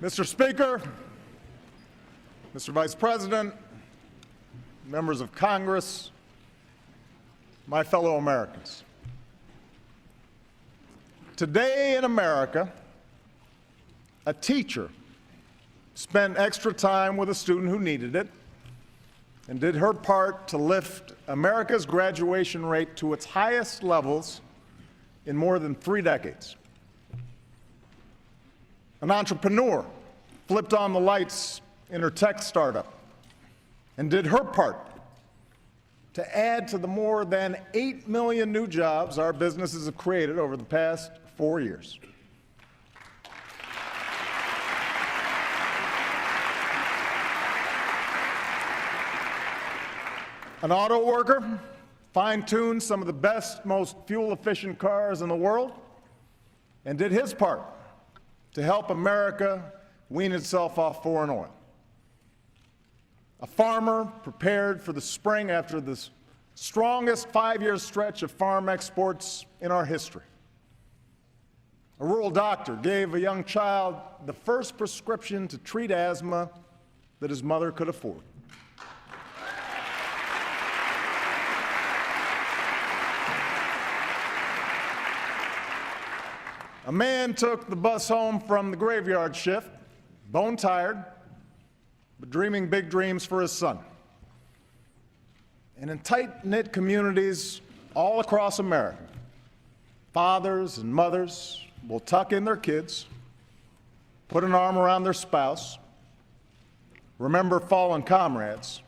Mr. Speaker, Mr. Vice President, members of Congress, my fellow Americans. Today in America, a teacher spent extra time with a student who needed it and did her part to lift America's graduation rate to its highest levels in more than 3 decades. An entrepreneur flipped on the lights in her tech startup and did her part to add to the more than 8 million new jobs our businesses have created over the past 4 years. An auto worker fine-tuned some of the best, most fuel-efficient cars in the world and did his part to help America wean itself off foreign oil. A farmer prepared for the spring after the strongest 5-year stretch of farm exports in our history. A rural doctor gave a young child the first prescription to treat asthma that his mother could afford. A man took the bus home from the graveyard shift, bone-tired, but dreaming big dreams for his son. And in tight-knit communities all across America, fathers and mothers will tuck in their kids, put an arm around their spouse, remember fallen comrades,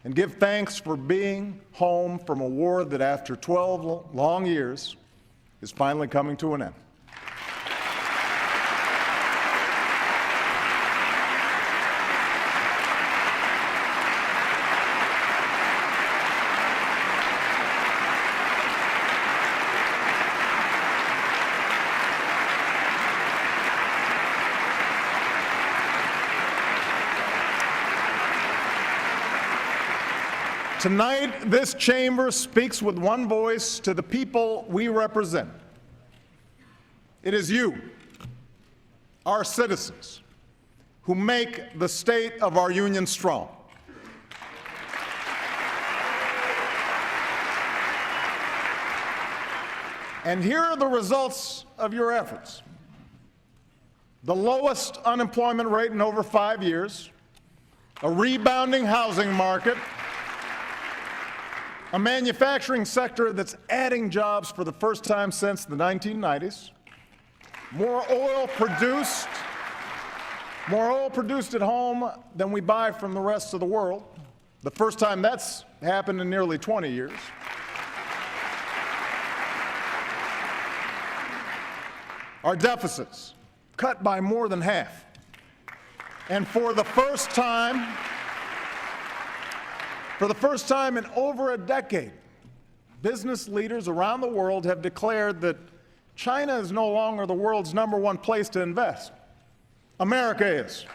and give thanks for being home from a war that after 12 long years is finally coming to an end. Tonight, this chamber speaks with one voice to the people we represent. It is you, our citizens, who make the state of our union strong. And here are the results of your efforts. The lowest unemployment rate in over 5 years, a rebounding housing market, a manufacturing sector that's adding jobs for the first time since the 1990s, more oil produced at home than we buy from the rest of the world, the first time that's happened in nearly 20 years. Our deficits cut by more than half. And for the first time in over a decade, business leaders around the world have declared that China is no longer the world's #1 place to invest. America is.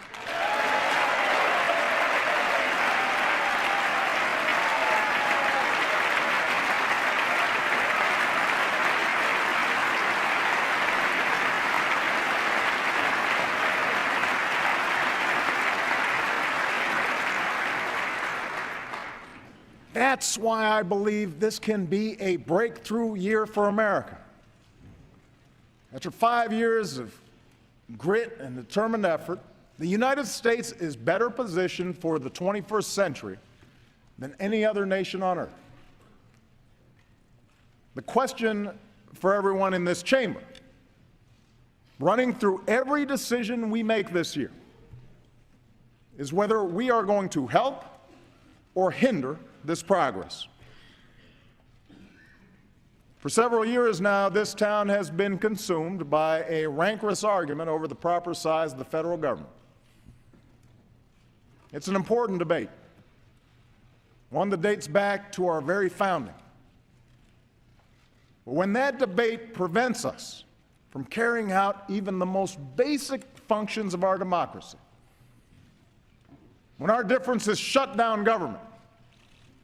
That's why I believe this can be a breakthrough year for America. After 5 years of grit and determined effort, the United States is better positioned for the 21st century than any other nation on earth. The question for everyone in this chamber, running through every decision we make this year, is whether we are going to help or hinder this progress. For several years now, this town has been consumed by a rancorous argument over the proper size of the federal government. It's an important debate, one that dates back to our very founding. But when that debate prevents us from carrying out even the most basic functions of our democracy, when our differences shut down government,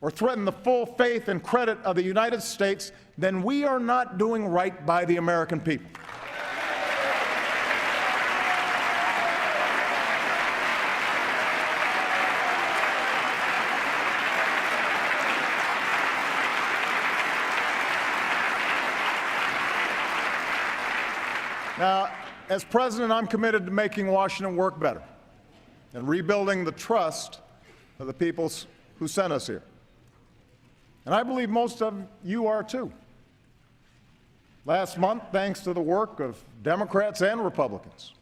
or threaten the full faith and credit of the United States, then we are not doing right by the American people. Now, as president, I'm committed to making Washington work better and rebuilding the trust of the people who sent us here. And I believe most of you are too. Last month, thanks to the work of Democrats and Republicans,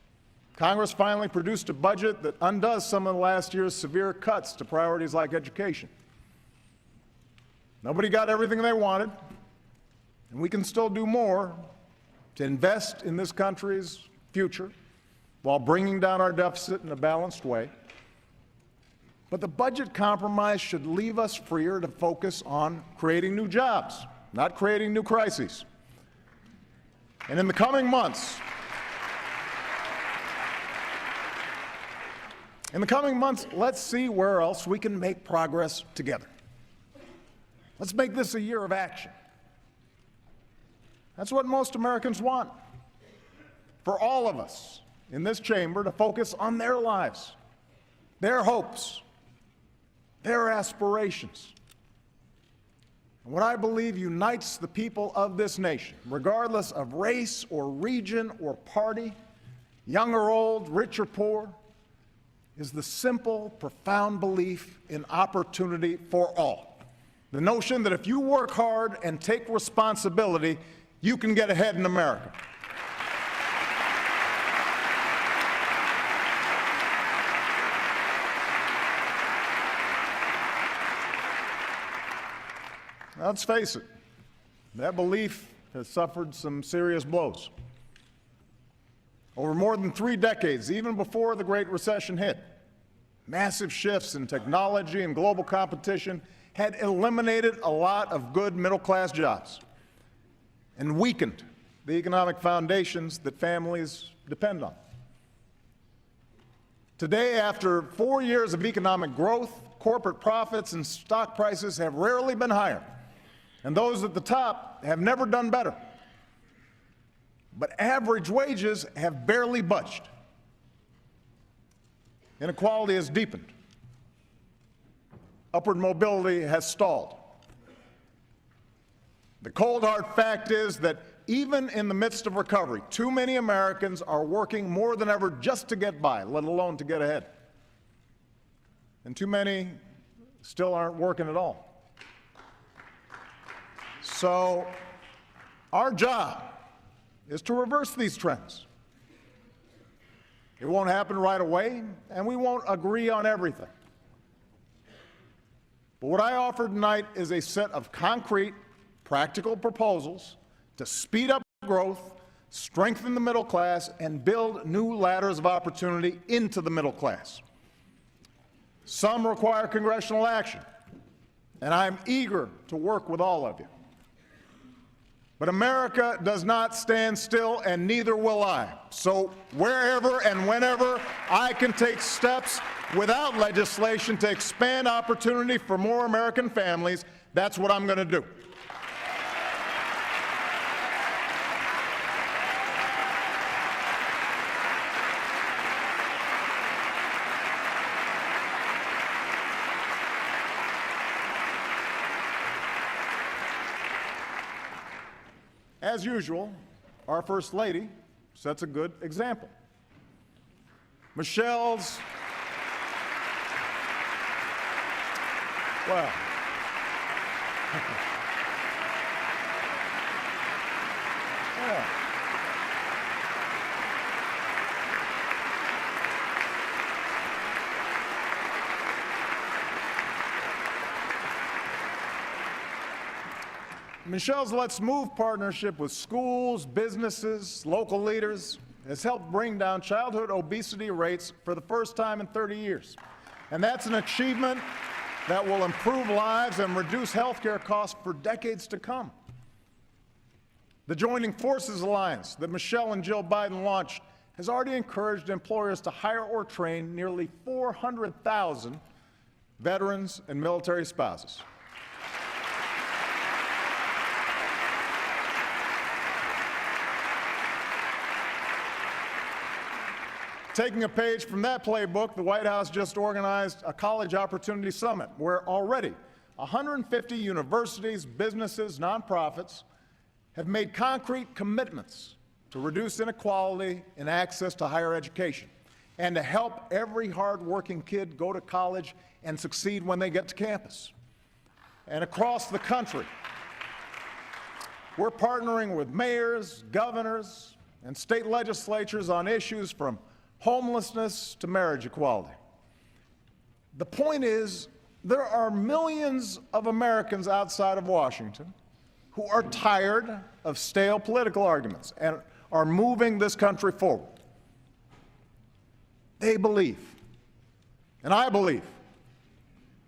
Congress finally produced a budget that undoes some of last year's severe cuts to priorities like education. Nobody got everything they wanted, and we can still do more to invest in this country's future while bringing down our deficit in a balanced way. But the budget compromise should leave us freer to focus on creating new jobs, not creating new crises. And in the coming months, let's see where else we can make progress together. Let's make this a year of action. That's what most Americans want. For all of us in this chamber to focus on their lives, their hopes, their aspirations. And what I believe unites the people of this nation, regardless of race or region or party, young or old, rich or poor, is the simple, profound belief in opportunity for all. The notion that if you work hard and take responsibility, you can get ahead in America. Now, let's face it, that belief has suffered some serious blows. Over more than 3 decades, even before the Great Recession hit, massive shifts in technology and global competition had eliminated a lot of good middle-class jobs and weakened the economic foundations that families depend on. Today, after 4 years of economic growth, corporate profits and stock prices have rarely been higher, and those at the top have never done better. But average wages have barely budged. Inequality has deepened. Upward mobility has stalled. The cold hard fact is that even in the midst of recovery, too many Americans are working more than ever just to get by, let alone to get ahead. And too many still aren't working at all. So our job is to reverse these trends. It won't happen right away, and we won't agree on everything. But what I offer tonight is a set of concrete, practical proposals to speed up growth, strengthen the middle class, and build new ladders of opportunity into the middle class. Some require congressional action, and I'm eager to work with all of you. But America does not stand still, and neither will I. So wherever and whenever I can take steps without legislation to expand opportunity for more American families, that's what I'm going to do. As usual, our First Lady sets a good example. Michelle's, well, yeah. Michelle's Let's Move partnership with schools, businesses, local leaders has helped bring down childhood obesity rates for the first time in 30 years. And that's an achievement that will improve lives and reduce health care costs for decades to come. The Joining Forces Alliance that Michelle and Jill Biden launched has already encouraged employers to hire or train nearly 400,000 veterans and military spouses. Taking a page from that playbook, the White House just organized a College Opportunity Summit where already 150 universities, businesses, nonprofits have made concrete commitments to reduce inequality in access to higher education, and to help every hard-working kid go to college and succeed when they get to campus. And across the country, we're partnering with mayors, governors, and state legislatures on issues from homelessness to marriage equality. The point is, there are millions of Americans outside of Washington who are tired of stale political arguments and are moving this country forward. They believe, and I believe,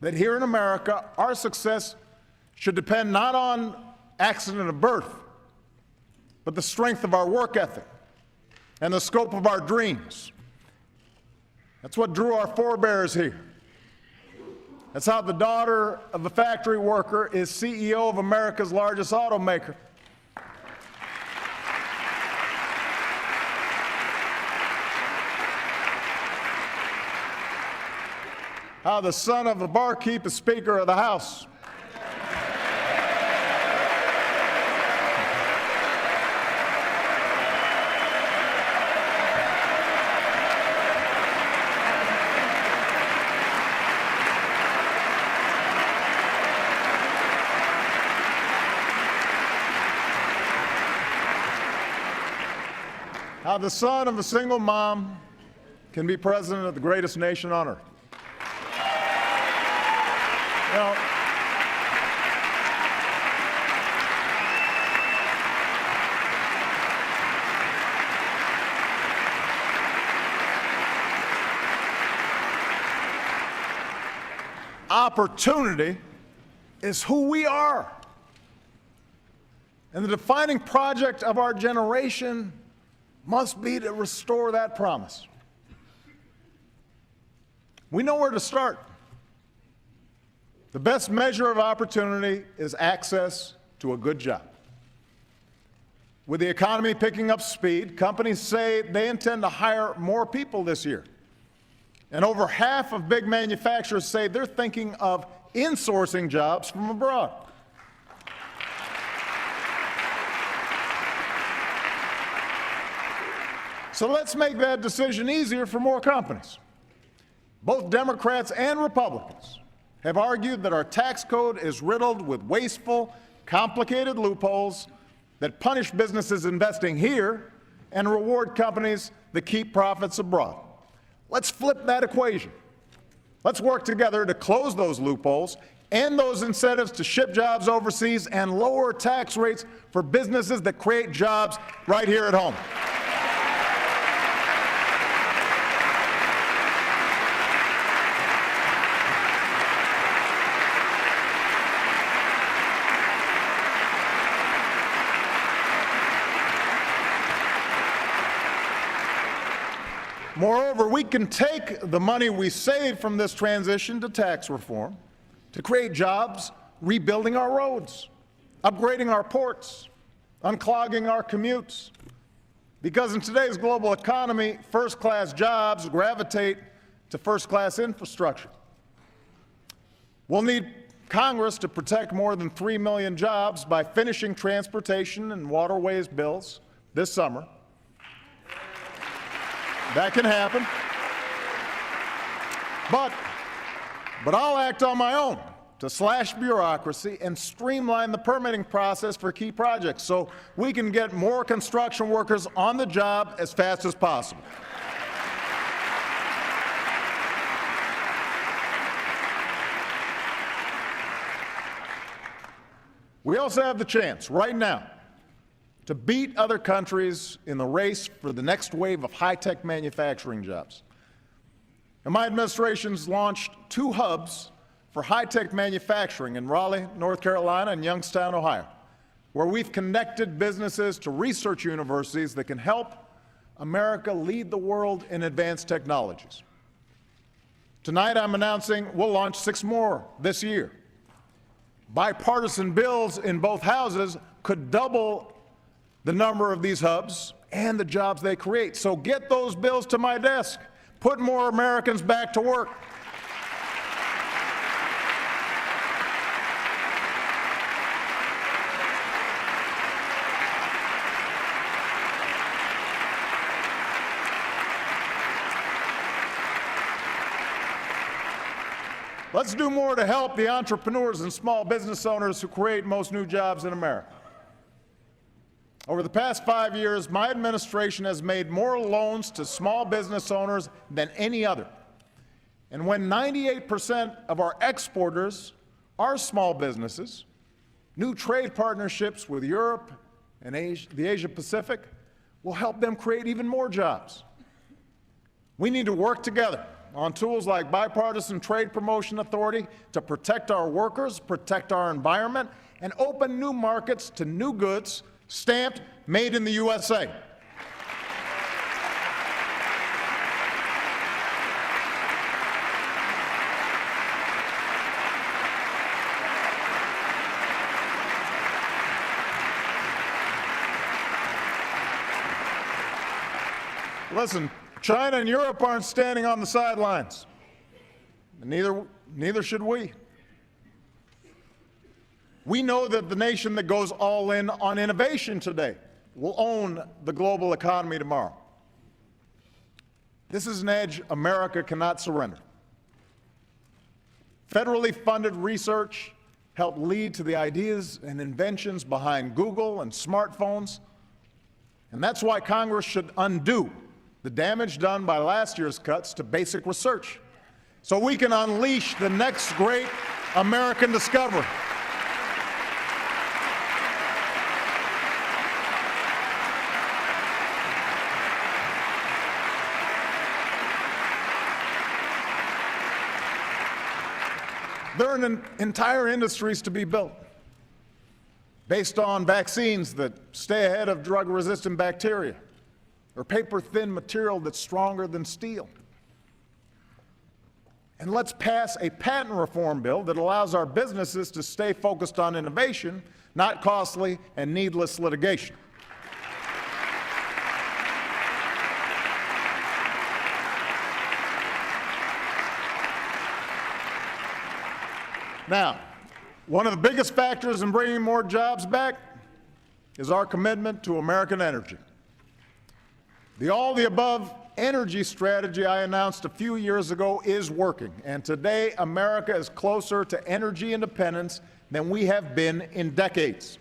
that here in America, our success should depend not on accident of birth, but the strength of our work ethic and the scope of our dreams. That's what drew our forebears here. That's how the daughter of a factory worker is CEO of America's largest automaker. How the son of a barkeep is Speaker of the House. How the son of a single mom can be president of the greatest nation on earth. You know, opportunity is who we are. And the defining project of our generation must be to restore that promise. We know where to start. The best measure of opportunity is access to a good job. With the economy picking up speed, companies say they intend to hire more people this year. And over half of big manufacturers say they're thinking of insourcing jobs from abroad. So let's make that decision easier for more companies. Both Democrats and Republicans have argued that our tax code is riddled with wasteful, complicated loopholes that punish businesses investing here and reward companies that keep profits abroad. Let's flip that equation. Let's work together to close those loopholes, end those incentives to ship jobs overseas, and lower tax rates for businesses that create jobs right here at home. Moreover, we can take the money we save from this transition to tax reform to create jobs rebuilding our roads, upgrading our ports, unclogging our commutes. Because in today's global economy, first-class jobs gravitate to first-class infrastructure. We'll need Congress to protect more than 3 million jobs by finishing transportation and waterways bills this summer. That can happen. But I'll act on my own to slash bureaucracy and streamline the permitting process for key projects so we can get more construction workers on the job as fast as possible. We also have the chance right now to beat other countries in the race for the next wave of high-tech manufacturing jobs. And my administration's launched 2 hubs for high-tech manufacturing in Raleigh, North Carolina, and Youngstown, Ohio, where we've connected businesses to research universities that can help America lead the world in advanced technologies. Tonight, I'm announcing we'll launch 6 more this year. Bipartisan bills in both houses could double the number of these hubs and the jobs they create. So get those bills to my desk. Put more Americans back to work. Let's do more to help the entrepreneurs and small business owners who create most new jobs in America. Over the past 5 years, my administration has made more loans to small business owners than any other. And when 98% of our exporters are small businesses, new trade partnerships with Europe and the Asia Pacific will help them create even more jobs. We need to work together on tools like Bipartisan Trade Promotion Authority to protect our workers, protect our environment, and open new markets to new goods stamped Made in the USA. Listen, China and Europe aren't standing on the sidelines, and neither should we. We know that the nation that goes all in on innovation today will own the global economy tomorrow. This is an edge America cannot surrender. Federally funded research helped lead to the ideas and inventions behind Google and smartphones, and that's why Congress should undo the damage done by last year's cuts to basic research, so we can unleash the next great American discovery. There are entire industries to be built based on vaccines that stay ahead of drug-resistant bacteria, or paper-thin material that's stronger than steel. And let's pass a patent reform bill that allows our businesses to stay focused on innovation, not costly and needless litigation. Now, one of the biggest factors in bringing more jobs back is our commitment to American energy. The all-the-above energy strategy I announced a few years ago is working, and today America is closer to energy independence than we have been in decades.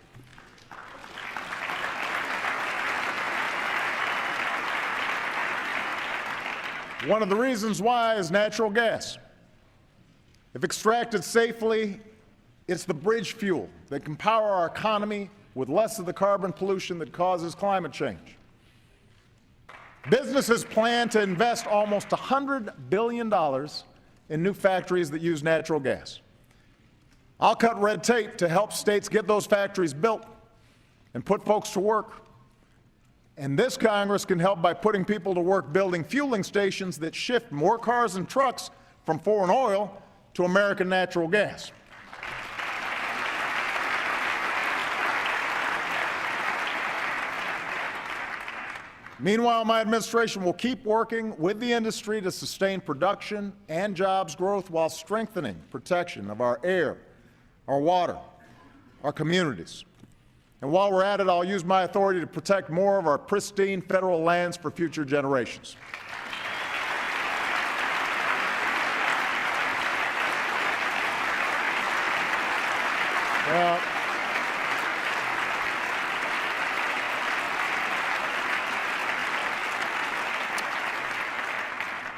One of the reasons why is natural gas. If extracted safely, it's the bridge fuel that can power our economy with less of the carbon pollution that causes climate change. Businesses plan to invest almost $100 billion in new factories that use natural gas. I'll cut red tape to help states get those factories built and put folks to work. And this Congress can help by putting people to work building fueling stations that shift more cars and trucks from foreign oil to American natural gas. Meanwhile, my administration will keep working with the industry to sustain production and jobs growth while strengthening protection of our air, our water, our communities. And while we're at it, I'll use my authority to protect more of our pristine federal lands for future generations.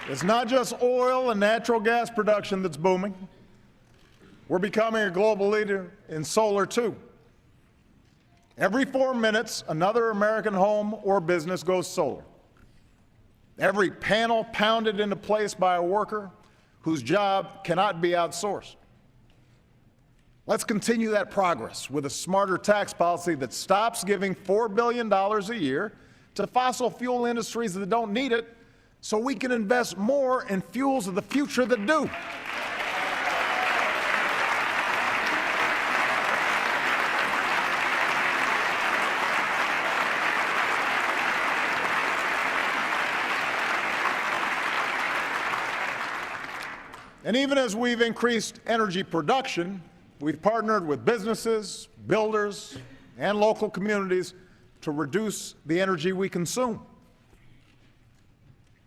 It's not just oil and natural gas production that's booming. We're becoming a global leader in solar, too. Every 4 minutes, another American home or business goes solar. Every panel pounded into place by a worker whose job cannot be outsourced. Let's continue that progress with a smarter tax policy that stops giving $4 billion a year to fossil fuel industries that don't need it, so we can invest more in fuels of the future that do. And even as we've increased energy production, we've partnered with businesses, builders, and local communities to reduce the energy we consume.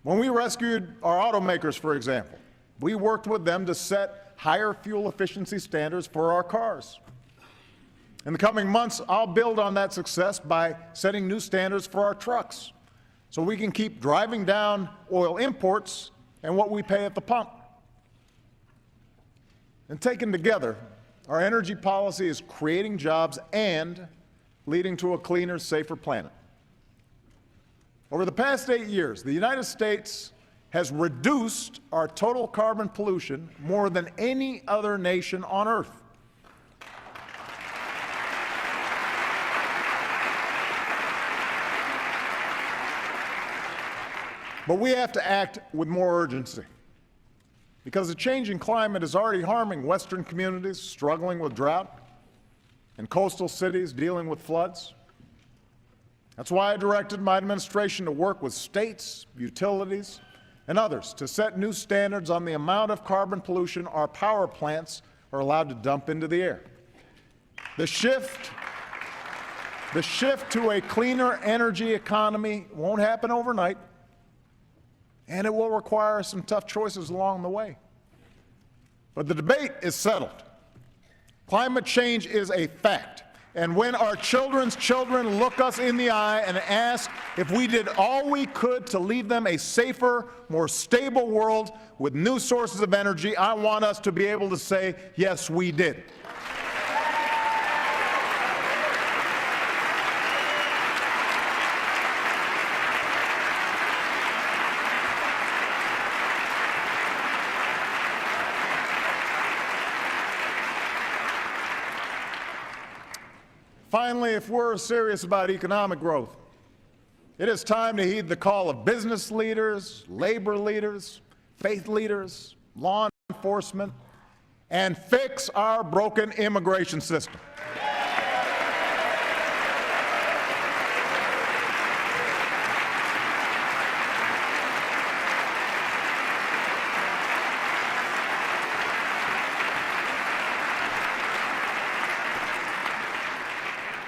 When we rescued our automakers, for example, we worked with them to set higher fuel efficiency standards for our cars. In the coming months, I'll build on that success by setting new standards for our trucks so we can keep driving down oil imports and what we pay at the pump. And taken together, our energy policy is creating jobs and leading to a cleaner, safer planet. Over the past 8 years, the United States has reduced our total carbon pollution more than any other nation on Earth. But we have to act with more urgency because the changing climate is already harming Western communities struggling with drought and coastal cities dealing with floods. That's why I directed my administration to work with states, utilities, and others to set new standards on the amount of carbon pollution our power plants are allowed to dump into the air. The shift to a cleaner energy economy won't happen overnight, and it will require some tough choices along the way. But the debate is settled. Climate change is a fact. And when our children's children look us in the eye and ask if we did all we could to leave them a safer, more stable world with new sources of energy, I want us to be able to say, yes, we did. Finally, if we're serious about economic growth, it is time to heed the call of business leaders, labor leaders, faith leaders, law enforcement, and fix our broken immigration system.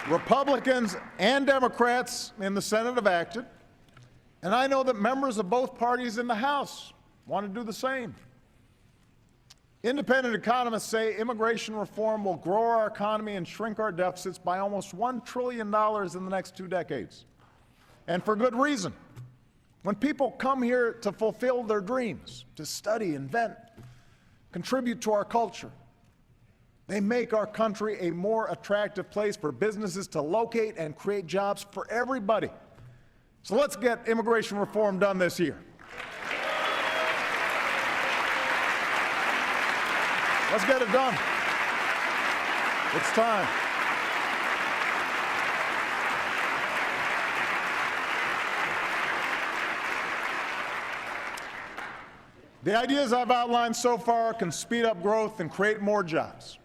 Republicans and Democrats in the Senate have acted, and I know that members of both parties in the House want to do the same. Independent economists say immigration reform will grow our economy and shrink our deficits by almost $1 trillion in the next 2 decades. And for good reason. When people come here to fulfill their dreams, to study, invent, contribute to our culture, they make our country a more attractive place for businesses to locate and create jobs for everybody. So let's get immigration reform done this year. Let's get it done. It's time. The ideas I've outlined so far can speed up growth and create more jobs.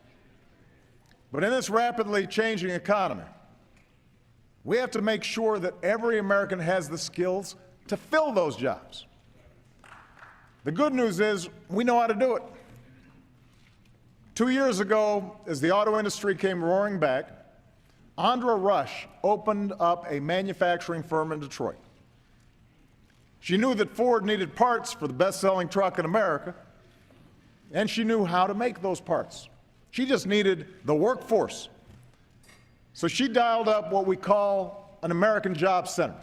But in this rapidly changing economy, we have to make sure that every American has the skills to fill those jobs. The good news is we know how to do it. 2 years ago, as the auto industry came roaring back, Andra Rush opened up a manufacturing firm in Detroit. She knew that Ford needed parts for the best-selling truck in America, and she knew how to make those parts. She just needed the workforce. So she dialed up what we call an American Job Center,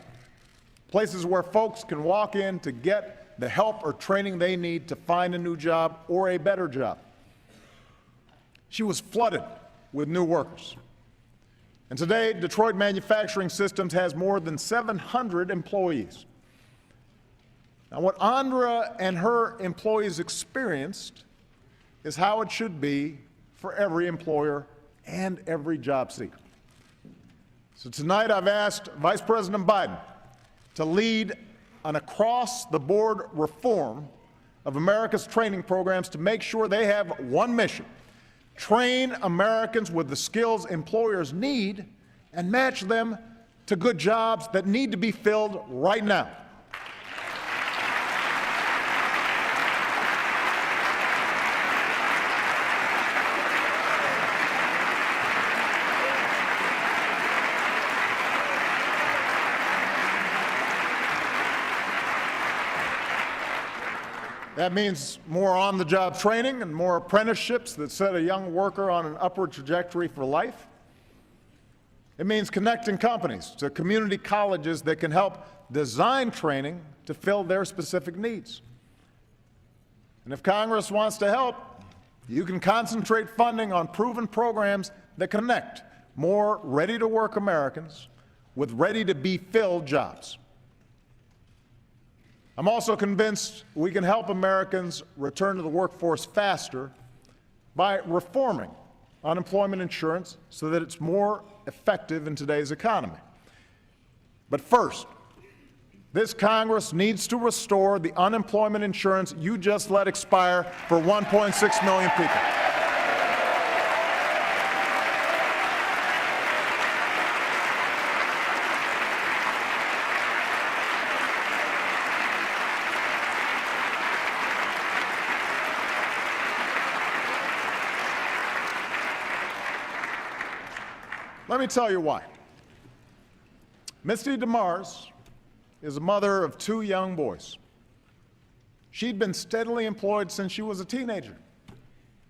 places where folks can walk in to get the help or training they need to find a new job or a better job. She was flooded with new workers. And today, Detroit Manufacturing Systems has more than 700 employees. Now, what Andra and her employees experienced is how it should be for every employer and every job seeker. So tonight I've asked Vice President Biden to lead an across-the-board reform of America's training programs to make sure they have one mission: train Americans with the skills employers need and match them to good jobs that need to be filled right now. That means more on-the-job training and more apprenticeships that set a young worker on an upward trajectory for life. It means connecting companies to community colleges that can help design training to fill their specific needs. And if Congress wants to help, you can concentrate funding on proven programs that connect more ready-to-work Americans with ready-to-be-filled jobs. I'm also convinced we can help Americans return to the workforce faster by reforming unemployment insurance so that it's more effective in today's economy. But first, this Congress needs to restore the unemployment insurance you just let expire for 1.6 million people. Let me tell you why. Misty DeMars is a mother of 2 young boys. She'd been steadily employed since she was a teenager,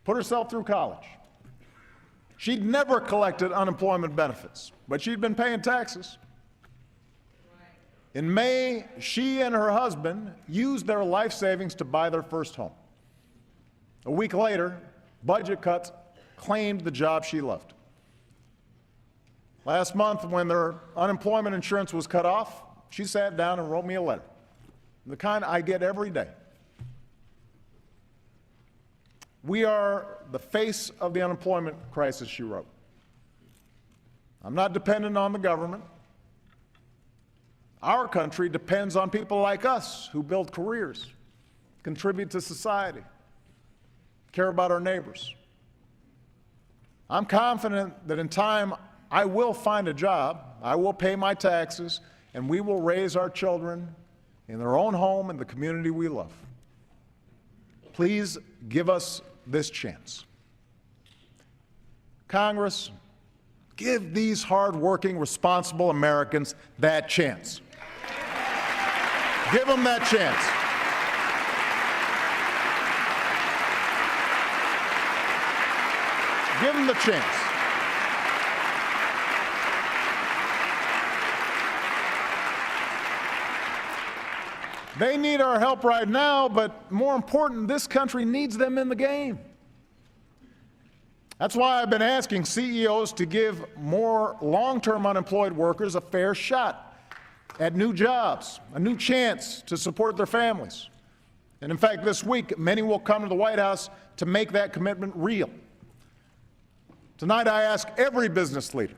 put herself through college. She'd never collected unemployment benefits, but she'd been paying taxes. In May, she and her husband used their life savings to buy their first home. A week later, budget cuts claimed the job she loved. Last month, when their unemployment insurance was cut off, she sat down and wrote me a letter, the kind I get every day. We are the face of the unemployment crisis, she wrote. I'm not dependent on the government. Our country depends on people like us who build careers, contribute to society, care about our neighbors. I'm confident that in time I will find a job, I will pay my taxes, and we will raise our children in their own home and the community we love. Please give us this chance. Congress, give these hardworking, responsible Americans that chance. Give them that chance. Give them the chance. They need our help right now, but more important, this country needs them in the game. That's why I've been asking CEOs to give more long-term unemployed workers a fair shot at new jobs, a new chance to support their families. And in fact, this week, many will come to the White House to make that commitment real. Tonight, I ask every business leader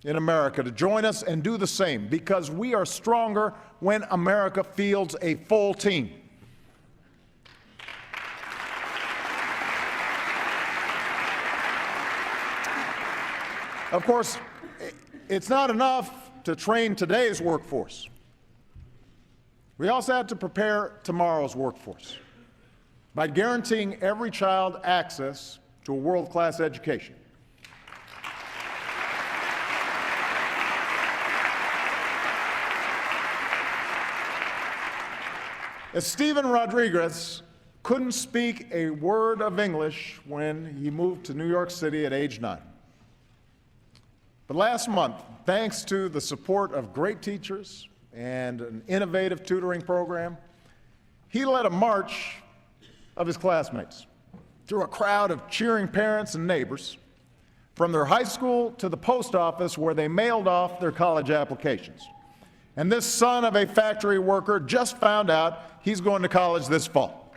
in America to join us and do the same, because we are stronger when America fields a full team. Of course, it's not enough to train today's workforce. We also have to prepare tomorrow's workforce by guaranteeing every child access to a world-class education. As Steven Rodriguez couldn't speak a word of English when he moved to New York City at age 9. But last month, thanks to the support of great teachers and an innovative tutoring program, he led a march of his classmates through a crowd of cheering parents and neighbors from their high school to the post office where they mailed off their college applications. And this son of a factory worker just found out he's going to college this fall.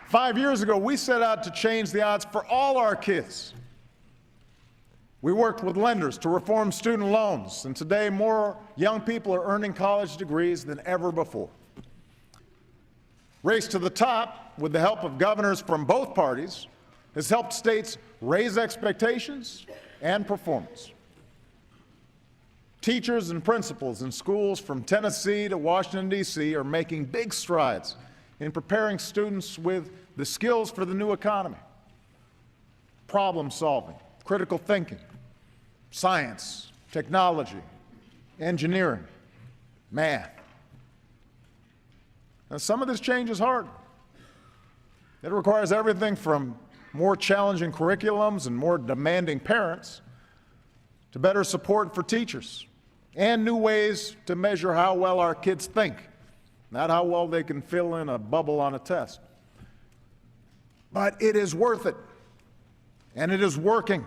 Five years ago, we set out to change the odds for all our kids. We worked with lenders to reform student loans, and today more young people are earning college degrees than ever before. Race to the Top, with the help of governors from both parties, has helped states raise expectations and performance. Teachers and principals in schools from Tennessee to Washington, D.C. are making big strides in preparing students with the skills for the new economy. problem solving, critical thinking, science, technology, engineering, math. Now, some of this change is hard. It requires everything from more challenging curriculums and more demanding parents to better support for teachers and new ways to measure how well our kids think, not how well they can fill in a bubble on a test. But it is worth it, and it is working.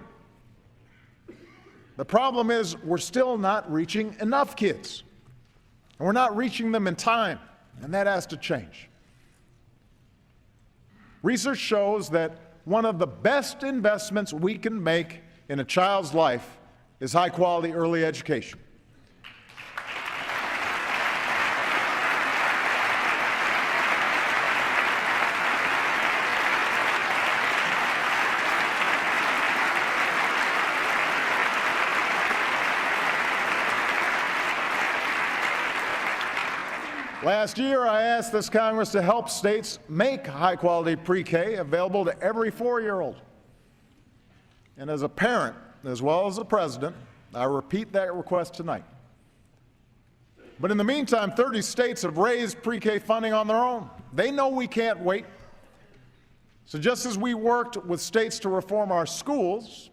The problem is we're still not reaching enough kids, and we're not reaching them in time, and that has to change. Research shows that one of the best investments we can make in a child's life is high-quality early education. Last year, I asked this Congress to help states make high-quality pre-K available to every 4-year-old. And as a parent, as well as a president, I repeat that request tonight. But in the meantime, 30 states have raised pre-K funding on their own. They know we can't wait. So just as we worked with states to reform our schools,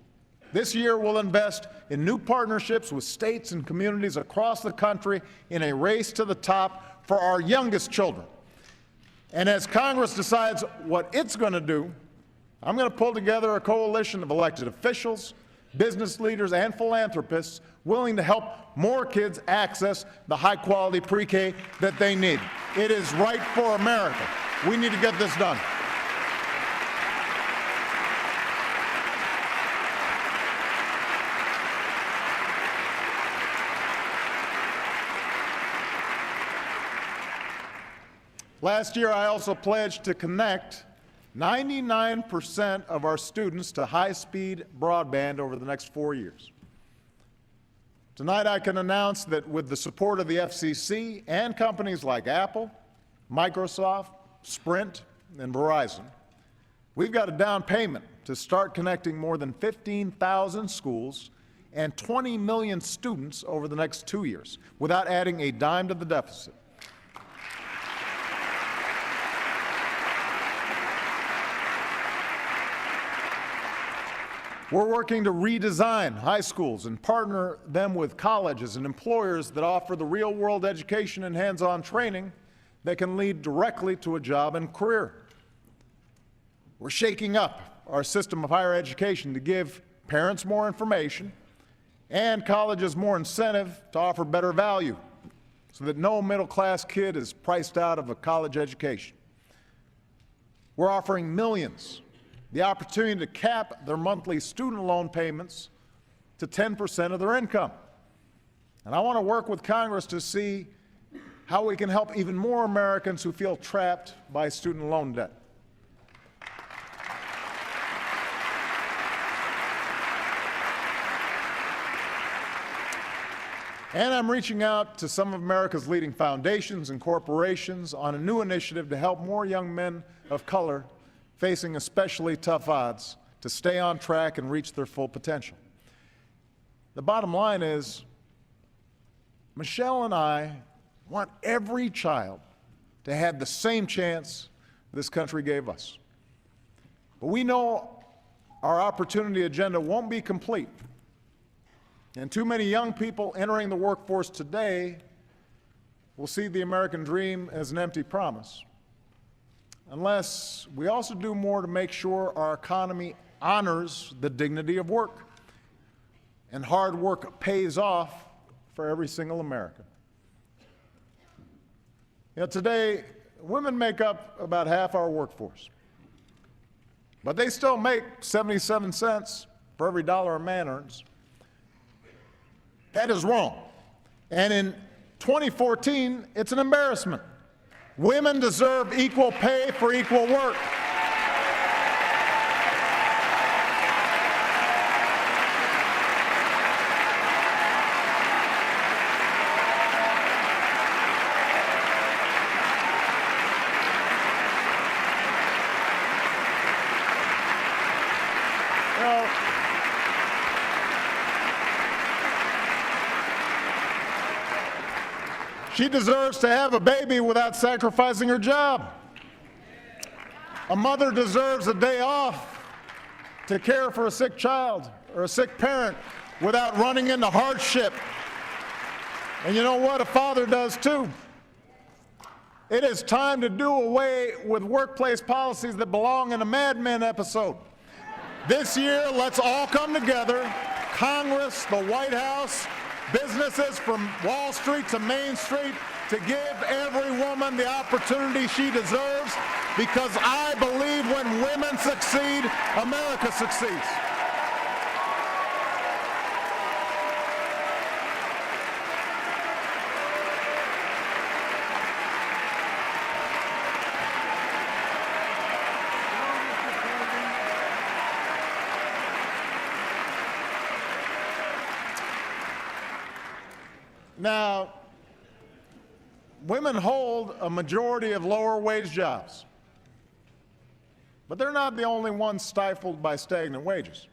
this year we'll invest in new partnerships with states and communities across the country in a race to the top for our youngest children. And as Congress decides what it's going to do, I'm going to pull together a coalition of elected officials, business leaders, and philanthropists willing to help more kids access the high-quality pre-K that they need. It is right for America. We need to get this done. Last year, I also pledged to connect 99% of our students to high-speed broadband over the next 4 years. Tonight, I can announce that with the support of the FCC and companies like Apple, Microsoft, Sprint, and Verizon, we've got a down payment to start connecting more than 15,000 schools and 20 million students over the next 2 years without adding a dime to the deficit. We're working to redesign high schools and partner them with colleges and employers that offer the real-world education and hands-on training that can lead directly to a job and career. We're shaking up our system of higher education to give parents more information and colleges more incentive to offer better value so that no middle-class kid is priced out of a college education. We're offering millions the opportunity to cap their monthly student loan payments to 10% of their income. And I want to work with Congress to see how we can help even more Americans who feel trapped by student loan debt. And I'm reaching out to some of America's leading foundations and corporations on a new initiative to help more young men of color facing especially tough odds to stay on track and reach their full potential. The bottom line is, Michelle and I want every child to have the same chance this country gave us. But we know our opportunity agenda won't be complete. And too many young people entering the workforce today will see the American dream as an empty promise, unless we also do more to make sure our economy honors the dignity of work and hard work pays off for every single American. You know, today, women make up about half our workforce, but they still make 77 cents for every dollar a man earns. That is wrong. And in 2014, it's an embarrassment. Women deserve equal pay for equal work. know, she deserves to have a baby without sacrificing her job. A mother deserves a day off to care for a sick child or a sick parent without running into hardship. And you know what? A father does too. It is time to do away with workplace policies that belong in a Mad Men episode. This year, let's all come together, Congress, the White House, businesses from Wall Street to Main Street, to give every woman the opportunity she deserves, because I believe when women succeed, America succeeds. Now, women hold a majority of lower wage jobs, but they're not the only ones stifled by stagnant wages.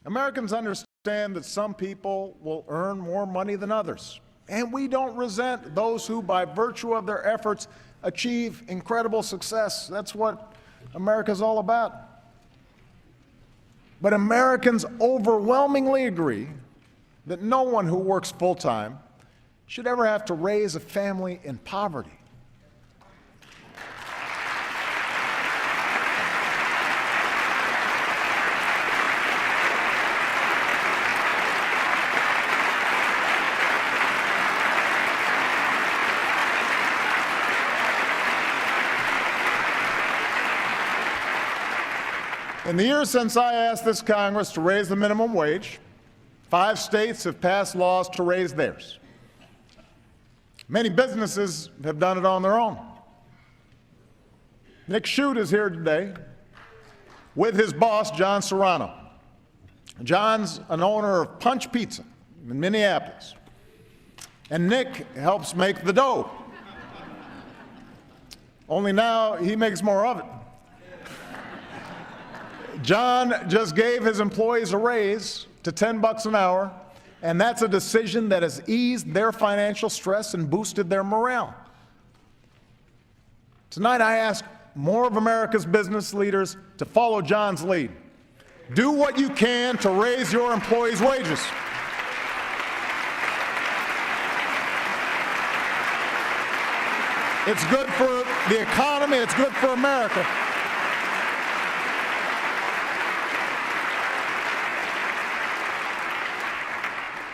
Americans understand that some people will earn more money than others, and we don't resent those who, by virtue of their efforts, achieve incredible success. That's what America's all about. But Americans overwhelmingly agree that no one who works full-time should ever have to raise a family in poverty. In the years since I asked this Congress to raise the minimum wage, 5 states have passed laws to raise theirs. Many businesses have done it on their own. Nick Shute is here today with his boss, John Serrano. John's an owner of Punch Pizza in Minneapolis, and Nick helps make the dough. Only now he makes more of it. John just gave his employees a raise to $10 an hour, and that's a decision that has eased their financial stress and boosted their morale. Tonight, I ask more of America's business leaders to follow John's lead. Do what you can to raise your employees' wages. It's good for the economy, it's good for America.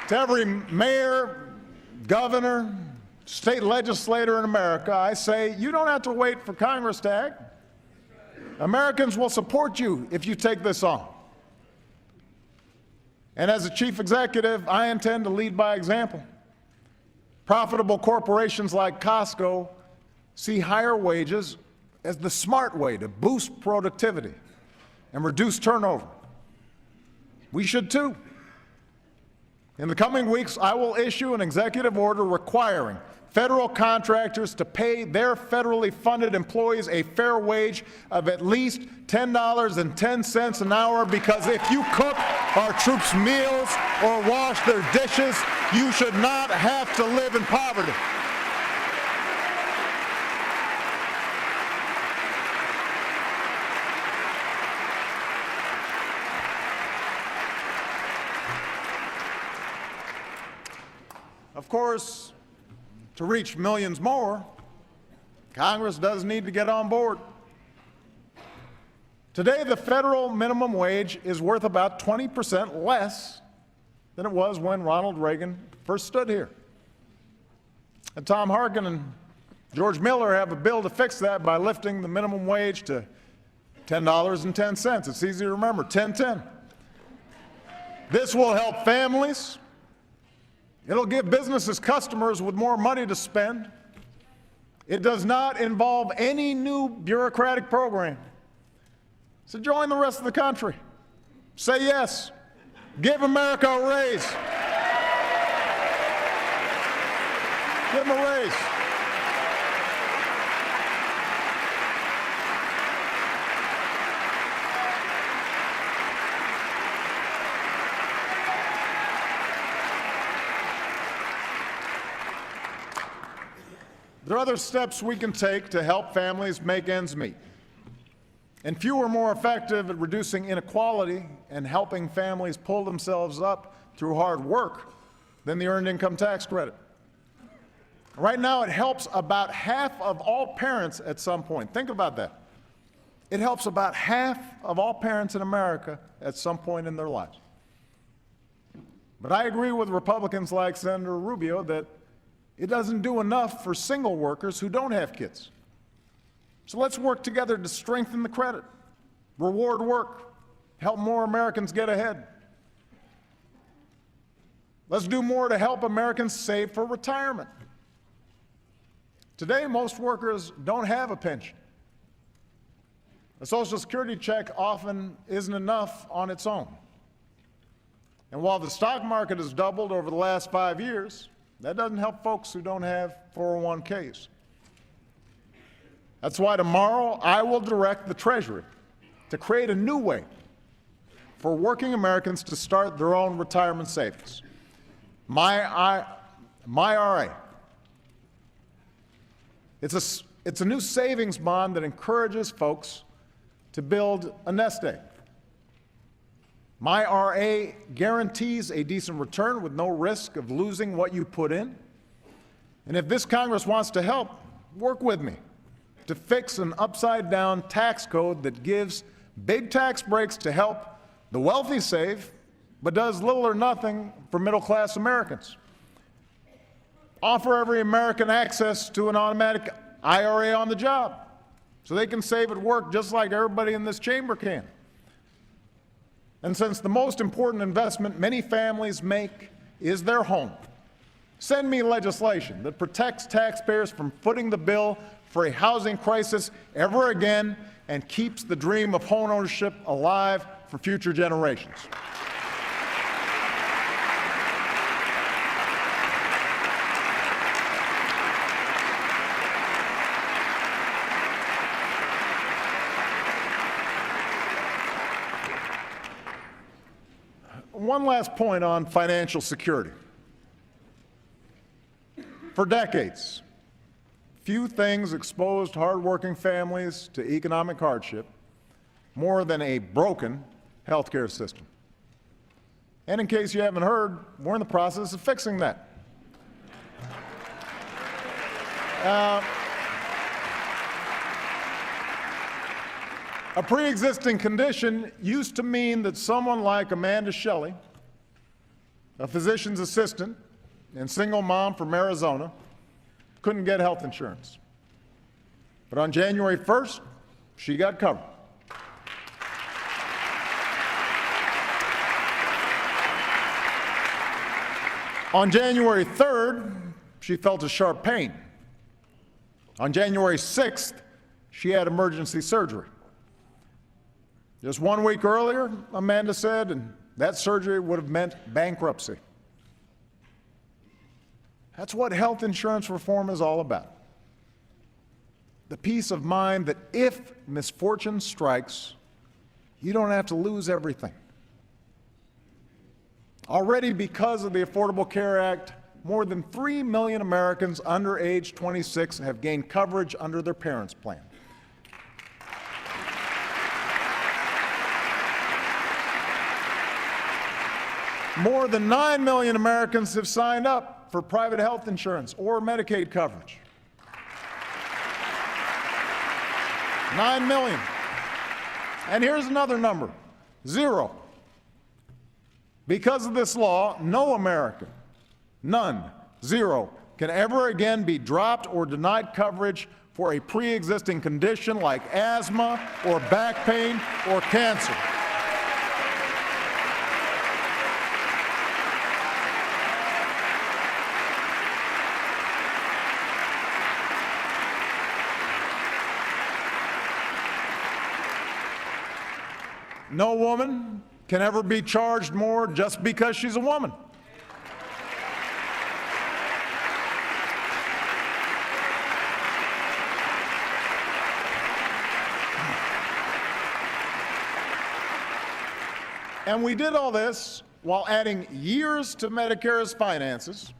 To every mayor, governor, state legislator in America, I say, you don't have to wait for Congress to act. Americans will support you if you take this on. And as a chief executive, I intend to lead by example. Profitable corporations like Costco see higher wages as the smart way to boost productivity and reduce turnover. We should too. In the coming weeks, I will issue an executive order requiring federal contractors to pay their federally funded employees a fair wage of at least $10.10 an hour, because if you cook our troops' meals or wash their dishes, you should not have to live in poverty. Of course, to reach millions more, Congress does need to get on board. Today, the federal minimum wage is worth about 20% less than it was when Ronald Reagan first stood here. And Tom Harkin and George Miller have a bill to fix that by lifting the minimum wage to $10.10. It's easy to remember, 10-10. This will help families. It'll give businesses customers with more money to spend. It does not involve any new bureaucratic program. So join the rest of the country. Say yes. Give America a raise. Give them a raise. There are other steps we can take to help families make ends meet. And few are more effective at reducing inequality and helping families pull themselves up through hard work than the Earned Income Tax Credit. Right now, it helps about half of all parents at some point. Think about that. It helps about half of all parents in America at some point in their lives. But I agree with Republicans like Senator Rubio that it doesn't do enough for single workers who don't have kids. So let's work together to strengthen the credit, reward work, help more Americans get ahead. Let's do more to help Americans save for retirement. Today, most workers don't have a pension. A Social Security check often isn't enough on its own. And while the stock market has doubled over the last 5 years, that doesn't help folks who don't have 401ks. That's why tomorrow I will direct the Treasury to create a new way for working Americans to start their own retirement savings. MyRA. It's a new savings bond that encourages folks to build a nest egg. MyRA guarantees a decent return with no risk of losing what you put in. And if this Congress wants to help, work with me to fix an upside-down tax code that gives big tax breaks to help the wealthy save, but does little or nothing for middle-class Americans. Offer every American access to an automatic IRA on the job so they can save at work just like everybody in this chamber can. And since the most important investment many families make is their home, send me legislation that protects taxpayers from footing the bill for a housing crisis ever again and keeps the dream of home ownership alive for future generations. One last point on financial security. For decades, few things exposed hardworking families to economic hardship more than a broken health care system. And in case you haven't heard, we're in the process of fixing that. A pre-existing condition used to mean that someone like Amanda Shelley, a physician's assistant and single mom from Arizona, couldn't get health insurance. But on January 1st, she got covered. On January 3rd, she felt a sharp pain. On January 6th, she had emergency surgery. Just 1 week earlier, Amanda said, and that surgery would have meant bankruptcy. That's what health insurance reform is all about. The peace of mind that if misfortune strikes, you don't have to lose everything. Already, because of the Affordable Care Act, more than 3 million Americans under age 26 have gained coverage under their parents' plan. More than 9 million Americans have signed up for private health insurance or Medicaid coverage. 9 million. And here's another number, 0. Because of this law, no American, none, 0, can ever again be dropped or denied coverage for a pre-existing condition like asthma or back pain or cancer. No woman can ever be charged more just because she's a woman. And we did all this while adding years to Medicare's finances,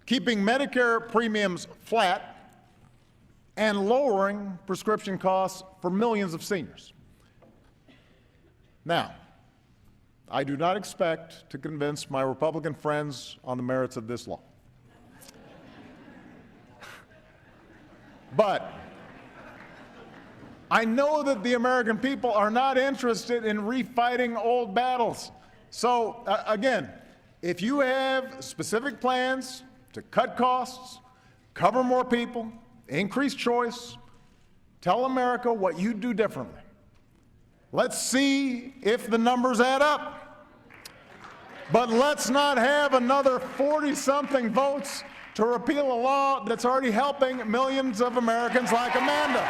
keeping Medicare premiums flat, and lowering prescription costs for millions of seniors. Now, I do not expect to convince my Republican friends on the merits of this law. But I know that the American people are not interested in refighting old battles. So, again, if you have specific plans to cut costs, cover more people, increase choice, tell America what you do differently. Let's see if the numbers add up. But let's not have another 40-something votes to repeal a law that's already helping millions of Americans like Amanda.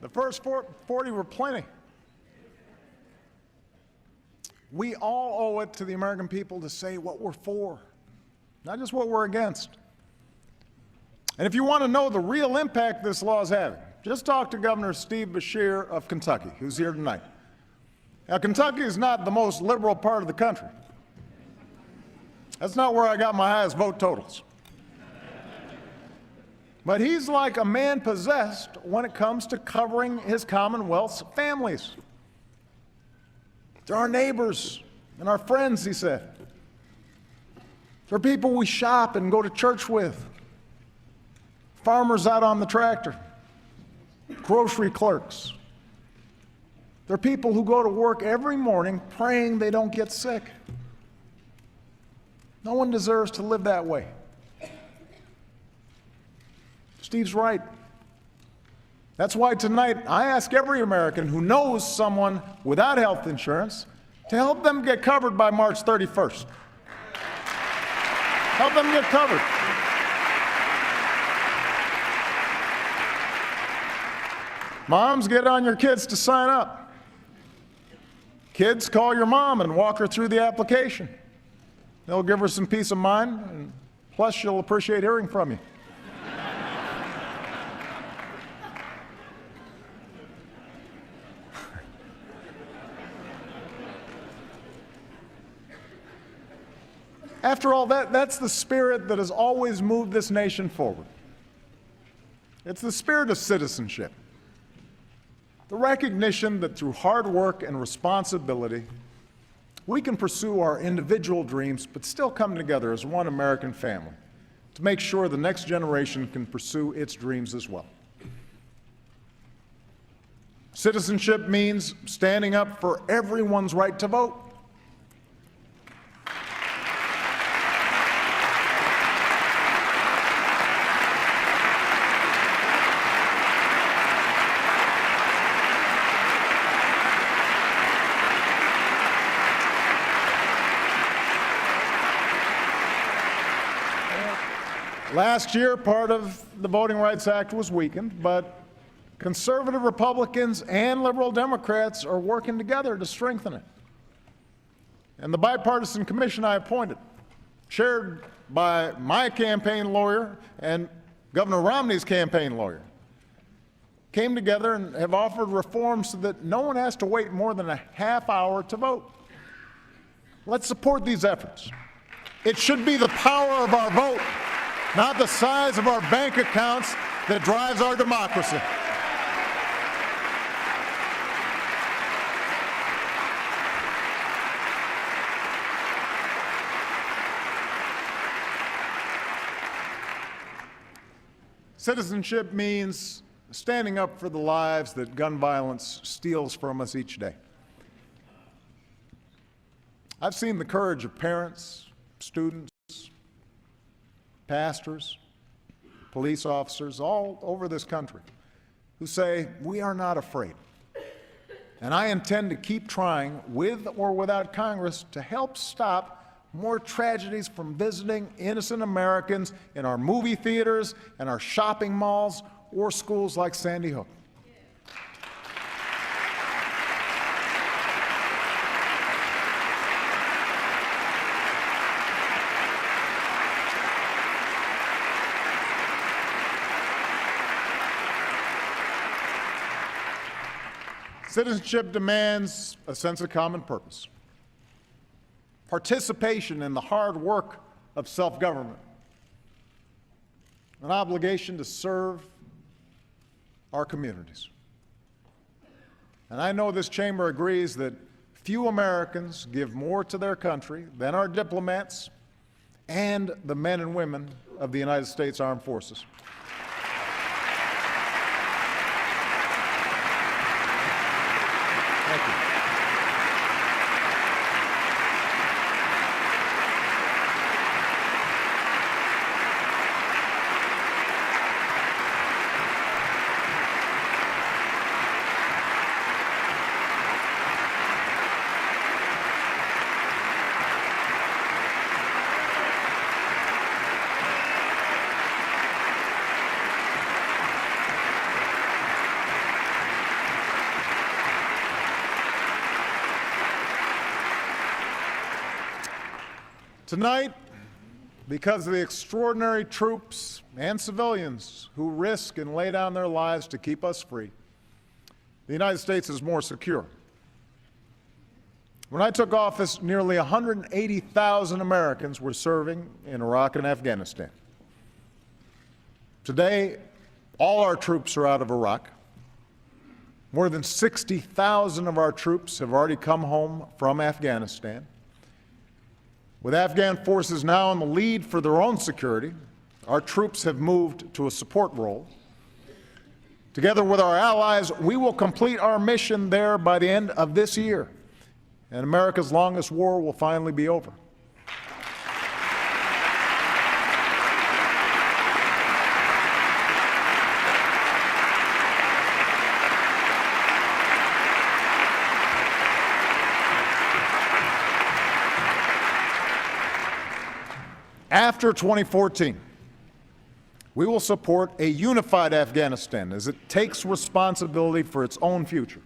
The first 40 were plenty. We all owe it to the American people to say what we're for, not just what we're against. And if you want to know the real impact this law is having, just talk to Governor Steve Beshear of Kentucky, who's here tonight. Now, Kentucky is not the most liberal part of the country. That's not where I got my highest vote totals. But he's like a man possessed when it comes to covering his Commonwealth's families. They're our neighbors and our friends, he said. They're people we shop and go to church with. Farmers out on the tractor. Grocery clerks. They're people who go to work every morning praying they don't get sick. No one deserves to live that way. Steve's right. That's why tonight I ask every American who knows someone without health insurance to help them get covered by March 31st. Help them get covered. Moms, get on your kids to sign up. Kids, call your mom and walk her through the application. They'll give her some peace of mind, and plus she'll appreciate hearing from you. After all, that's the spirit that has always moved this nation forward. It's the spirit of citizenship. The recognition that through hard work and responsibility, we can pursue our individual dreams but still come together as one American family to make sure the next generation can pursue its dreams as well. Citizenship means standing up for everyone's right to vote. Last year, part of the Voting Rights Act was weakened, but conservative Republicans and liberal Democrats are working together to strengthen it. And the bipartisan commission I appointed, chaired by my campaign lawyer and Governor Romney's campaign lawyer, came together and have offered reforms so that no one has to wait more than a half hour to vote. Let's support these efforts. It should be the power of our vote, not the size of our bank accounts, that drives our democracy. Citizenship means standing up for the lives that gun violence steals from us each day. I've seen the courage of parents, students, pastors, police officers all over this country who say, we are not afraid. And I intend to keep trying, with or without Congress, to help stop more tragedies from visiting innocent Americans in our movie theaters and our shopping malls or schools like Sandy Hook. Citizenship demands a sense of common purpose, participation in the hard work of self-government, an obligation to serve our communities. And I know this chamber agrees that few Americans give more to their country than our diplomats and the men and women of the United States Armed Forces. Thank you. Tonight, because of the extraordinary troops and civilians who risk and lay down their lives to keep us free, the United States is more secure. When I took office, nearly 180,000 Americans were serving in Iraq and Afghanistan. Today, all our troops are out of Iraq. More than 60,000 of our troops have already come home from Afghanistan. With Afghan forces now in the lead for their own security, our troops have moved to a support role. Together with our allies, we will complete our mission there by the end of this year, and America's longest war will finally be over. After 2014, we will support a unified Afghanistan as it takes responsibility for its own future.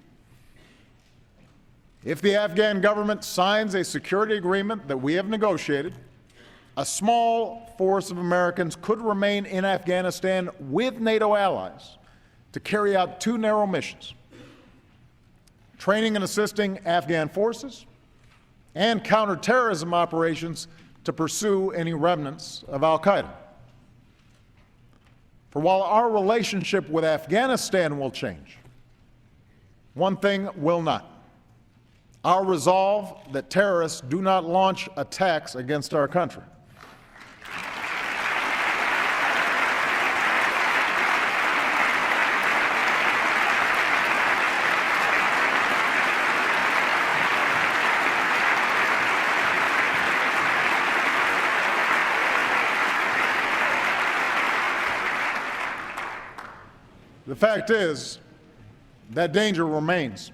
If the Afghan government signs a security agreement that we have negotiated, a small force of Americans could remain in Afghanistan with NATO allies to carry out two narrow missions: training and assisting Afghan forces, and counterterrorism operations to pursue any remnants of al-Qaeda. For while our relationship with Afghanistan will change, one thing will not: our resolve that terrorists do not launch attacks against our country. The fact is, that danger remains.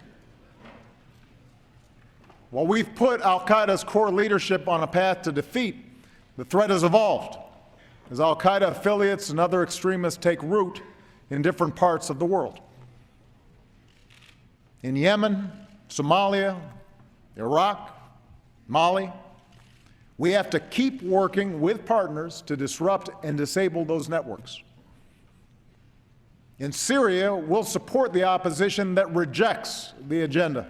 While we've put al-Qaeda's core leadership on a path to defeat, the threat has evolved as al-Qaeda affiliates and other extremists take root in different parts of the world. In Yemen, Somalia, Iraq, Mali, we have to keep working with partners to disrupt and disable those networks. In Syria, we'll support the opposition that rejects the agenda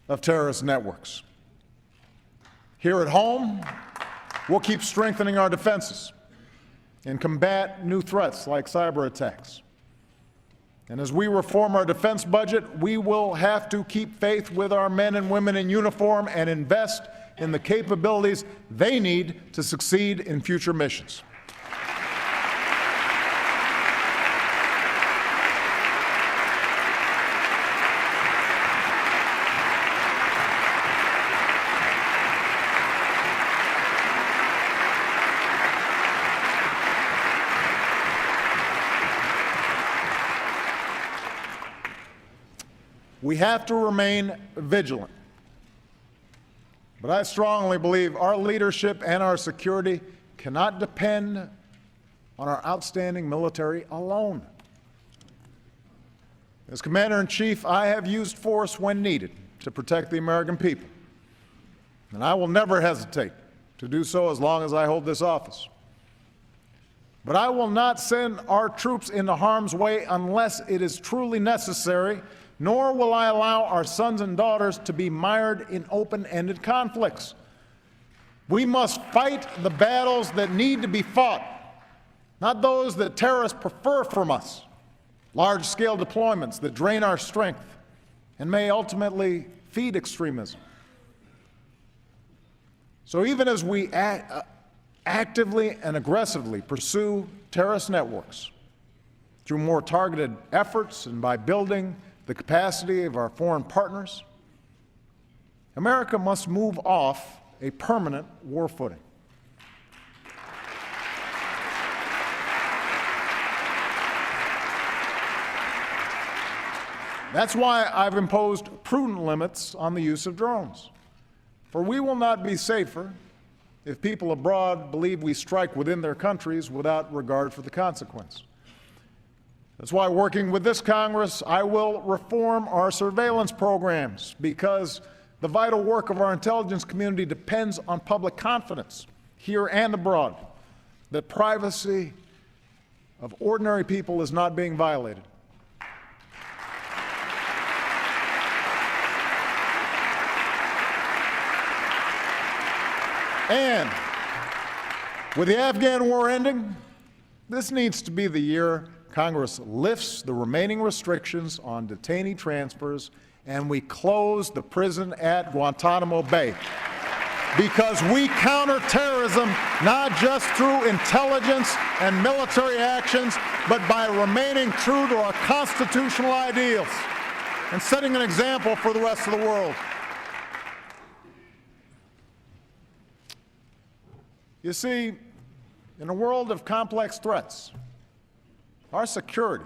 of terrorist networks. Here at home, we'll keep strengthening our defenses and combat new threats like cyber attacks. And as we reform our defense budget, we will have to keep faith with our men and women in uniform and invest in the capabilities they need to succeed in future missions. We have to remain vigilant, But I strongly believe our leadership and our security cannot depend on our outstanding military alone. As Commander-in-Chief, I have used force when needed to protect the American people, and I will never hesitate to do so as long as I hold this office. But I will not send our troops into harm's way unless it is truly necessary, nor will I allow our sons and daughters to be mired in open-ended conflicts. We must fight the battles that need to be fought, not those that terrorists prefer from us, large-scale deployments that drain our strength and may ultimately feed extremism. So even as we actively and aggressively pursue terrorist networks through more targeted efforts and by building the capacity of our foreign partners, America must move off a permanent war footing. That's why I've imposed prudent limits on the use of drones. For we will not be safer if people abroad believe we strike within their countries without regard for the consequence. That's why, working with this Congress, I will reform our surveillance programs, because the vital work of our intelligence community depends on public confidence, here and abroad, that privacy of ordinary people is not being violated. And with the Afghan war ending, this needs to be the year Congress lifts the remaining restrictions on detainee transfers and we close the prison at Guantanamo Bay. Because we counter terrorism not just through intelligence and military actions, but by remaining true to our constitutional ideals and setting an example for the rest of the world. You see, in a world of complex threats, our security,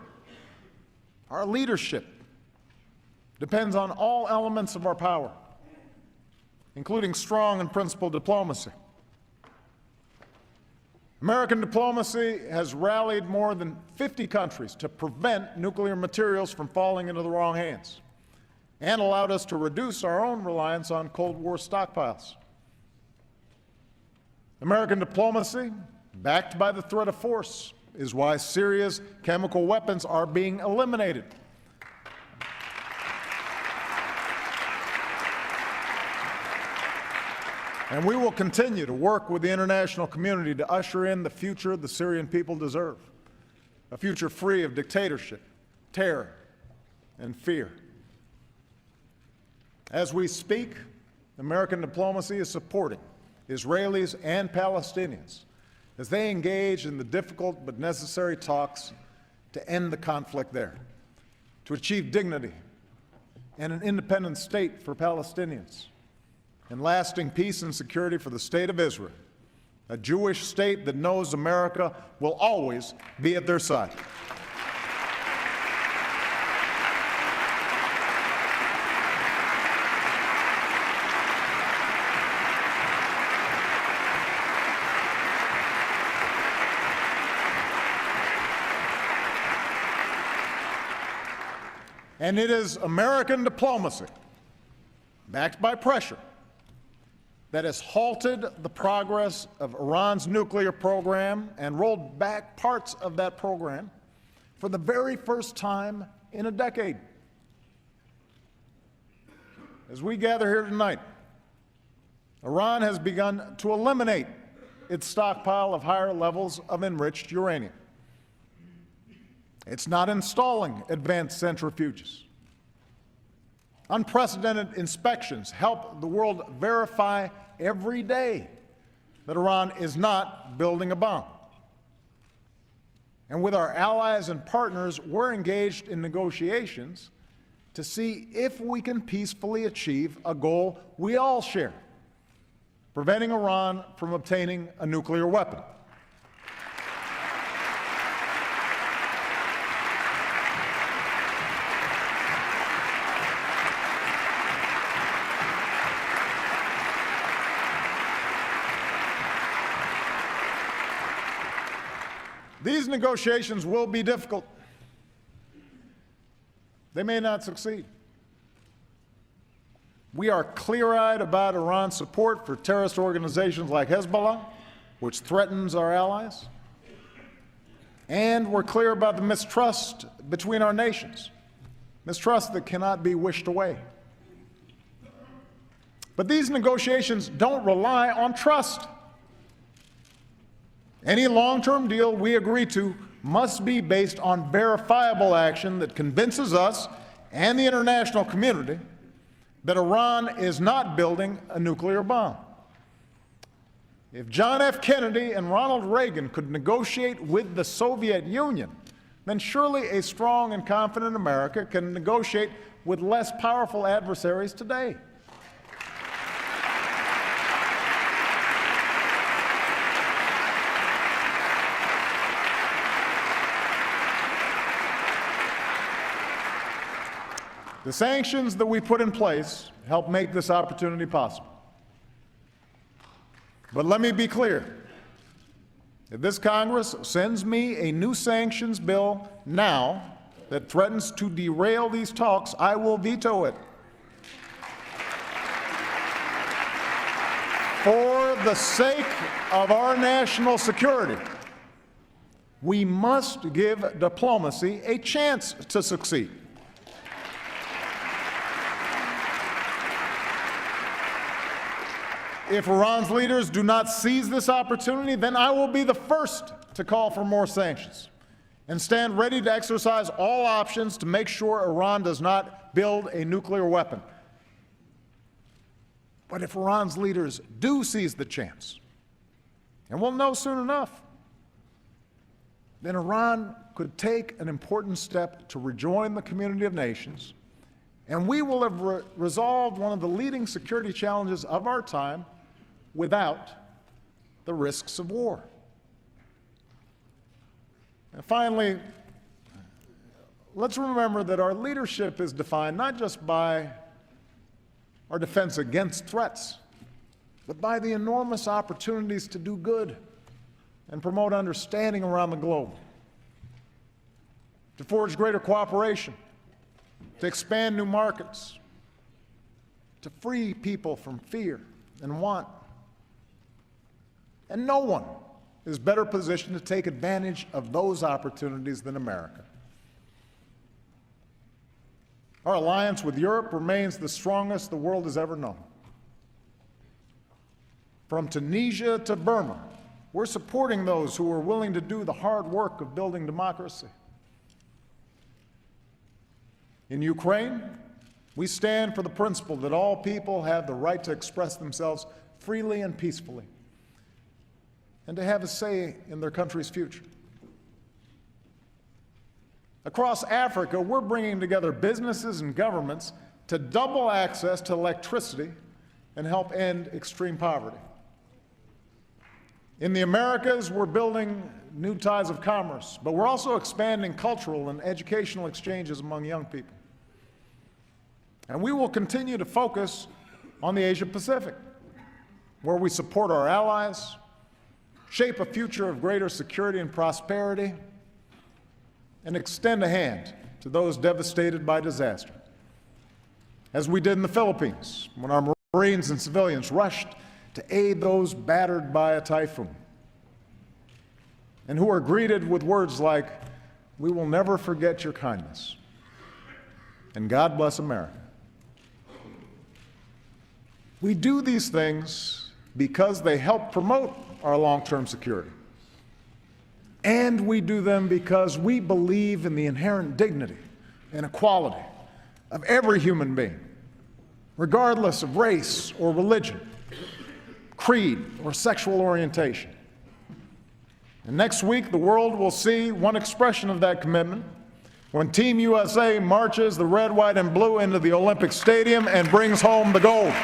our leadership depends on all elements of our power, including strong and principled diplomacy. American diplomacy has rallied more than 50 countries to prevent nuclear materials from falling into the wrong hands and allowed us to reduce our own reliance on Cold War stockpiles. American diplomacy, backed by the threat of force, is why Syria's chemical weapons are being eliminated. And we will continue to work with the international community to usher in the future the Syrian people deserve, a future free of dictatorship, terror, and fear. As we speak, American diplomacy is supporting Israelis and Palestinians as they engage in the difficult but necessary talks to end the conflict there, to achieve dignity and an independent state for Palestinians, and lasting peace and security for the state of Israel, a Jewish state that knows America will always be at their side. And it is American diplomacy, backed by pressure, that has halted the progress of Iran's nuclear program and rolled back parts of that program for the very first time in a decade. As we gather here tonight, Iran has begun to eliminate its stockpile of higher levels of enriched uranium. It's not installing advanced centrifuges. Unprecedented inspections help the world verify every day that Iran is not building a bomb. And with our allies and partners, we're engaged in negotiations to see if we can peacefully achieve a goal we all share: preventing Iran from obtaining a nuclear weapon. These negotiations will be difficult. They may not succeed. We are clear-eyed about Iran's support for terrorist organizations like Hezbollah, which threatens our allies. And we're clear about the mistrust between our nations, mistrust that cannot be wished away. But these negotiations don't rely on trust. Any long-term deal we agree to must be based on verifiable action that convinces us and the international community that Iran is not building a nuclear bomb. If John F. Kennedy and Ronald Reagan could negotiate with the Soviet Union, then surely a strong and confident America can negotiate with less powerful adversaries today. The sanctions that we put in place help make this opportunity possible. But let me be clear. If this Congress sends me a new sanctions bill now that threatens to derail these talks, I will veto it. For the sake of our national security, we must give diplomacy a chance to succeed. If Iran's leaders do not seize this opportunity, then I will be the first to call for more sanctions and stand ready to exercise all options to make sure Iran does not build a nuclear weapon. But if Iran's leaders do seize the chance, and we'll know soon enough, then Iran could take an important step to rejoin the community of nations, and we will have resolved one of the leading security challenges of our time without the risks of war. And finally, let's remember that our leadership is defined not just by our defense against threats, but by the enormous opportunities to do good and promote understanding around the globe, to forge greater cooperation, to expand new markets, to free people from fear and want. And no one is better positioned to take advantage of those opportunities than America. Our alliance with Europe remains the strongest the world has ever known. From Tunisia to Burma, we're supporting those who are willing to do the hard work of building democracy. In Ukraine, we stand for the principle that all people have the right to express themselves freely and peacefully, and to have a say in their country's future. Across Africa, we're bringing together businesses and governments to double access to electricity and help end extreme poverty. In the Americas, we're building new ties of commerce, but we're also expanding cultural and educational exchanges among young people. And we will continue to focus on the Asia-Pacific, where we support our allies, shape a future of greater security and prosperity, and extend a hand to those devastated by disaster, as we did in the Philippines when our Marines and civilians rushed to aid those battered by a typhoon, and who are greeted with words like, "We will never forget your kindness," and "God bless America." We do these things because they help promote our long-term security. And we do them because we believe in the inherent dignity and equality of every human being, regardless of race or religion, creed or sexual orientation. And next week, the world will see one expression of that commitment when Team USA marches the red, white, and blue into the Olympic Stadium and brings home the gold.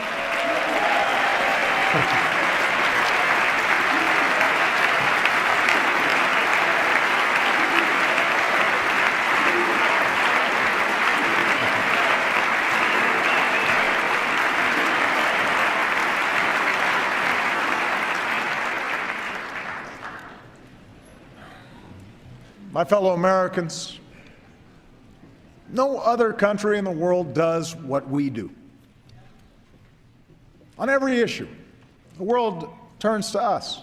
My fellow Americans, no other country in the world does what we do. On every issue, the world turns to us,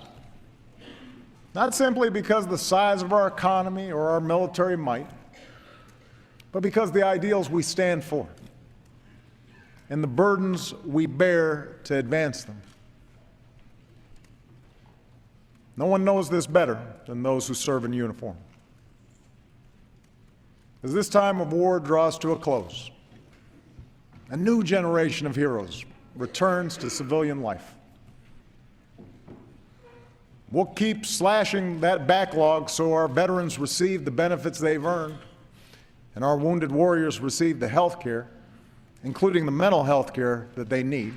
not simply because of the size of our economy or our military might, but because of the ideals we stand for and the burdens we bear to advance them. No one knows this better than those who serve in uniform. As this time of war draws to a close, a new generation of heroes returns to civilian life. We'll keep slashing that backlog so our veterans receive the benefits they've earned and our wounded warriors receive the health care, including the mental health care that they need.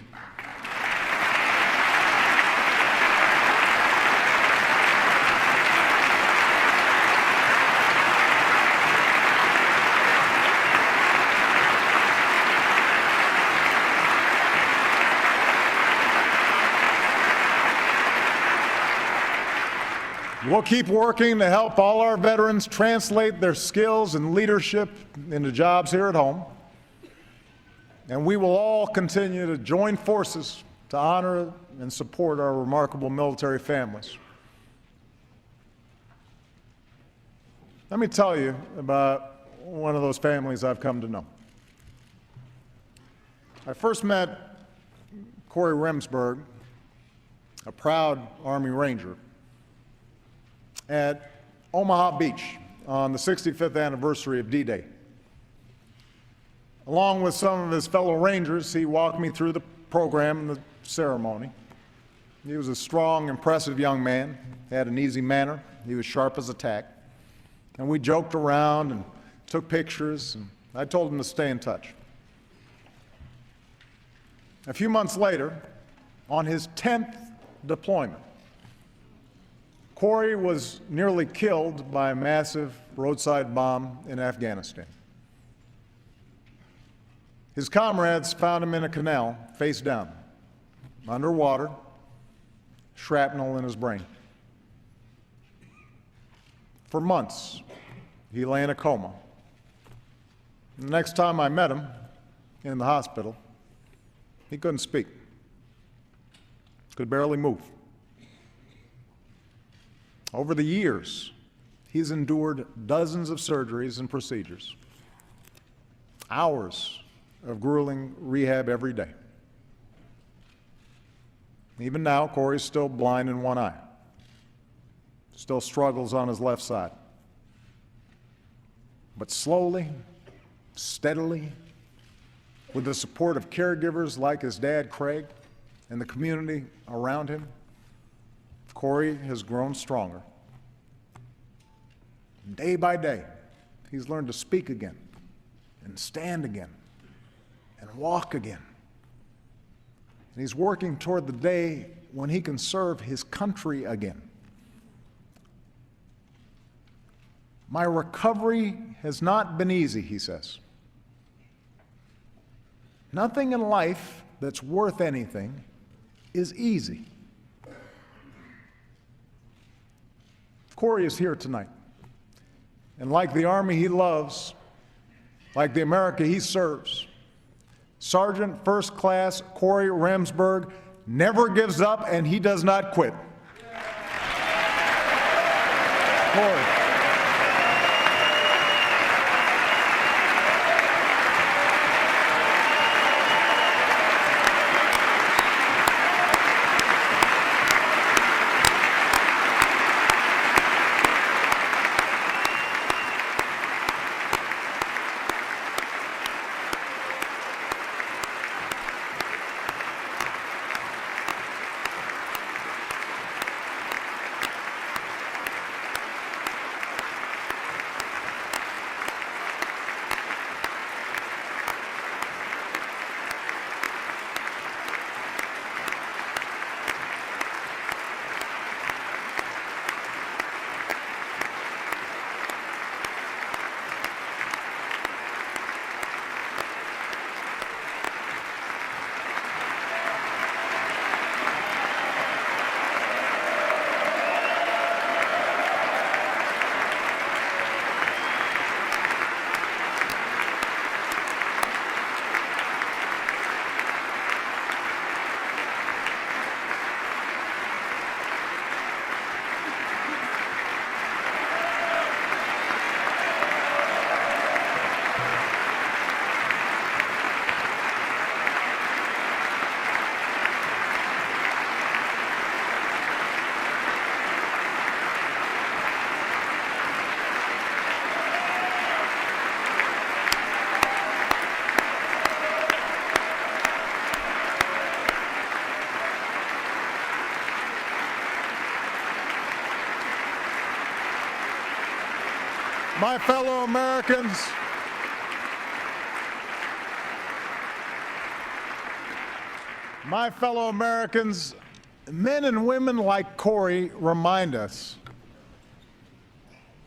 We'll keep working to help all our veterans translate their skills and leadership into jobs here at home. And we will all continue to join forces to honor and support our remarkable military families. Let me tell you about one of those families I've come to know. I first met Corey Remsburg, a proud Army Ranger, at Omaha Beach on the 65th anniversary of D-Day. Along with some of his fellow Rangers, he walked me through the program and the ceremony. He was a strong, impressive young man, had an easy manner, he was sharp as a tack, and we joked around and took pictures, and I told him to stay in touch. A few months later, on his 10th deployment, Corey was nearly killed by a massive roadside bomb in Afghanistan. His comrades found him in a canal, face down, underwater, shrapnel in his brain. For months, he lay in a coma. The next time I met him in the hospital, he couldn't speak, could barely move. Over the years, he's endured dozens of surgeries and procedures, hours of grueling rehab every day. Even now, Corey's still blind in one eye, still struggles on his left side. But slowly, steadily, with the support of caregivers like his dad, Craig, and the community around him, Corey has grown stronger. Day by day, he's learned to speak again, and stand again, and walk again. And he's working toward the day when he can serve his country again. My recovery has not been easy, he says. Nothing in life that's worth anything is easy. Corey is here tonight. And like the Army he loves, like the America he serves, Sergeant First Class Corey Remsburg never gives up and he does not quit. Corey. My fellow Americans, men and women like Corey remind us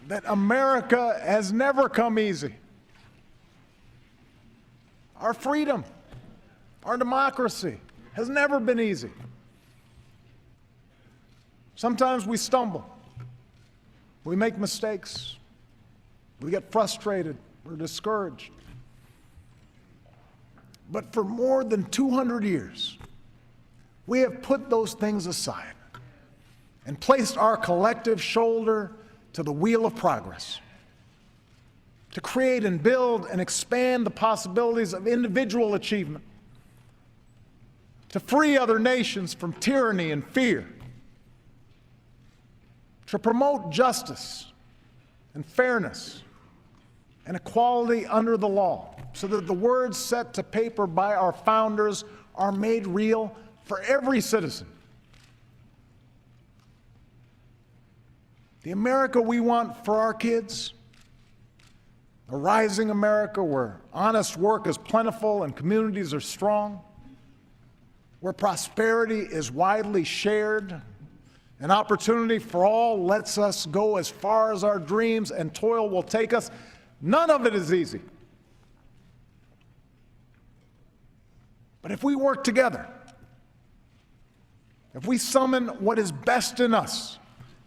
that America has never come easy. Our freedom, our democracy has never been easy. Sometimes we stumble, we make mistakes, we get frustrated, we're discouraged. But for more than 200 years, we have put those things aside and placed our collective shoulder to the wheel of progress, to create and build and expand the possibilities of individual achievement, to free other nations from tyranny and fear, to promote justice and fairness and equality under the law, so that the words set to paper by our founders are made real for every citizen. The America we want for our kids, a rising America where honest work is plentiful and communities are strong, where prosperity is widely shared, an opportunity for all lets us go as far as our dreams and toil will take us. None of it is easy. But if we work together, if we summon what is best in us,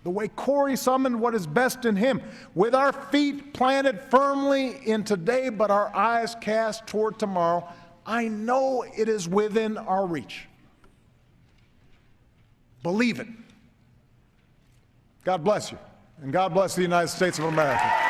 the way Corey summoned what is best in him, with our feet planted firmly in today but our eyes cast toward tomorrow, I know it is within our reach. Believe it. God bless you, and God bless the United States of America.